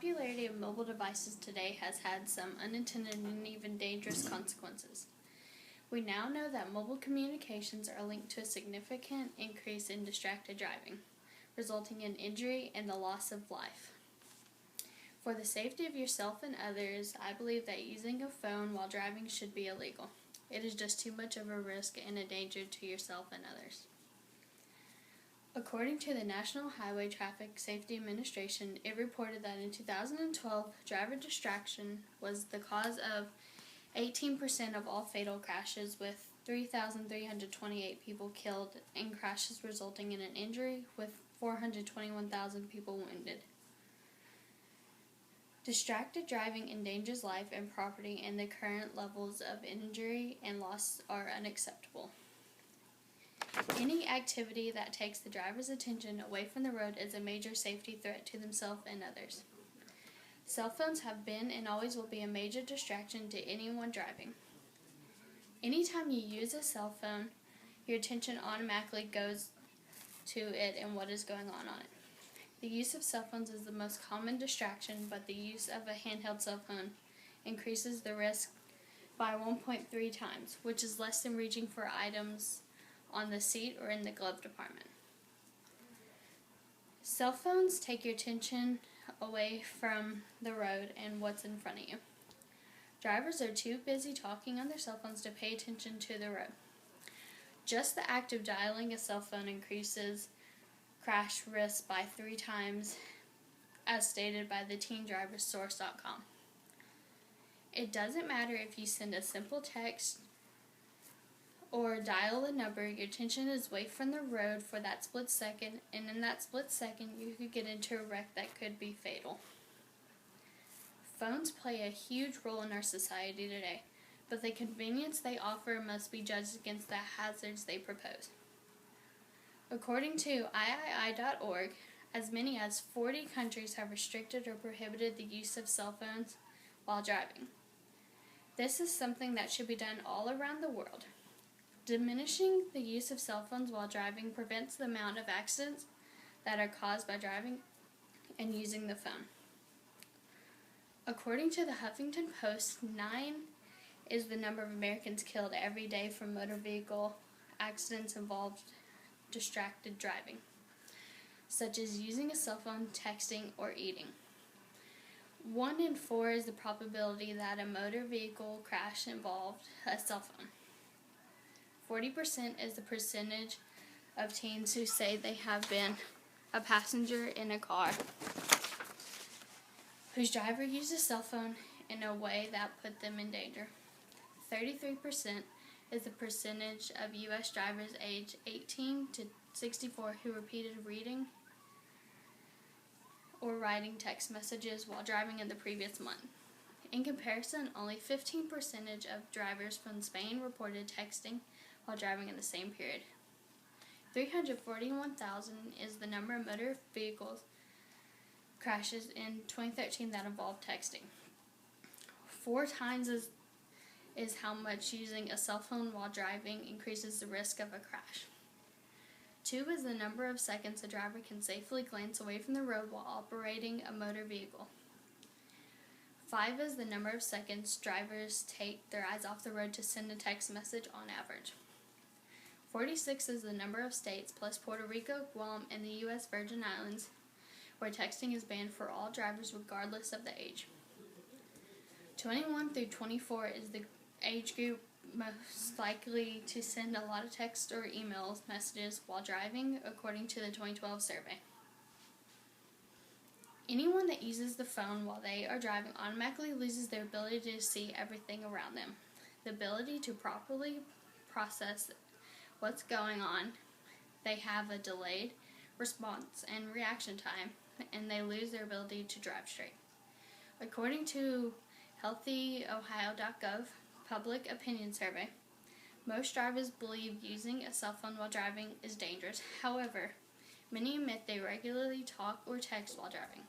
popularity of mobile devices today has had some unintended and even dangerous consequences. We now know that mobile communications are linked to a significant increase in distracted driving, resulting in injury and the loss of life. For the safety of yourself and others, I believe that using a phone while driving should be illegal. It is just too much of a risk and a danger to yourself and others. According to the National Highway Traffic Safety Administration, it reported that in 2012, driver distraction was the cause of 18% of all fatal crashes, with 3,328 people killed and crashes resulting in an injury, with 421,000 people wounded. Distracted driving endangers life and property, and the current levels of injury and loss are unacceptable. Any activity that takes the driver's attention away from the road is a major safety threat to themselves and others. Cell phones have been and always will be a major distraction to anyone driving. Anytime you use a cell phone, your attention automatically goes to it and what is going on it. The use of cell phones is the most common distraction, but the use of a handheld cell phone increases the risk by 1.3 times, which is less than reaching for items on the seat or in the glove compartment. Cell phones take your attention away from the road and what's in front of you. Drivers are too busy talking on their cell phones to pay attention to the road. Just the act of dialing a cell phone increases crash risk by 3 times, as stated by the teendriversource.com. It doesn't matter if you send a simple text or dial a number, your attention is away from the road for that split second, and in that split second you could get into a wreck that could be fatal. Phones play a huge role in our society today, but the convenience they offer must be judged against the hazards they propose. According to III.org, as many as 40 countries have restricted or prohibited the use of cell phones while driving. This is something that should be done all around the world. Diminishing the use of cell phones while driving prevents the amount of accidents that are caused by driving and using the phone. According to the Huffington Post, 9 is the number of Americans killed every day from motor vehicle accidents involved distracted driving, such as using a cell phone, texting, or eating. 1 in 4 is the probability that a motor vehicle crash involved a cell phone. 40% is the percentage of teens who say they have been a passenger in a car whose driver used a cell phone in a way that put them in danger. 33% is the percentage of U.S. drivers aged 18 to 64 who repeated reading or writing text messages while driving in the previous month. In comparison, only 15% of drivers from Spain reported texting while driving in the same period. 341,000 is the number of motor vehicles crashes in 2013 that involved texting. 4 times is how much using a cell phone while driving increases the risk of a crash. 2 is the number of seconds a driver can safely glance away from the road while operating a motor vehicle. 5 is the number of seconds drivers take their eyes off the road to send a text message on average. 46 is the number of states, plus Puerto Rico, Guam, and the U.S. Virgin Islands, where texting is banned for all drivers regardless of the age. 21 through 24 is the age group most likely to send a lot of text or email messages while driving, according to the 2012 survey. Anyone that uses the phone while they are driving automatically loses their ability to see everything around them, the ability to properly process what's going on. They have a delayed response and reaction time, and they lose their ability to drive straight. According to healthyohio.gov public opinion survey, most drivers believe using a cell phone while driving is dangerous. However, many admit they regularly talk or text while driving.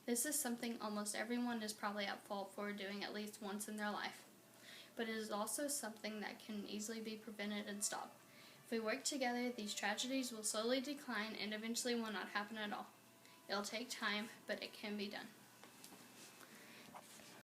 This is something almost everyone is probably at fault for doing at least once in their life, but it is also something that can easily be prevented and stopped. If we work together, these tragedies will slowly decline and eventually will not happen at all. It'll take time, but it can be done.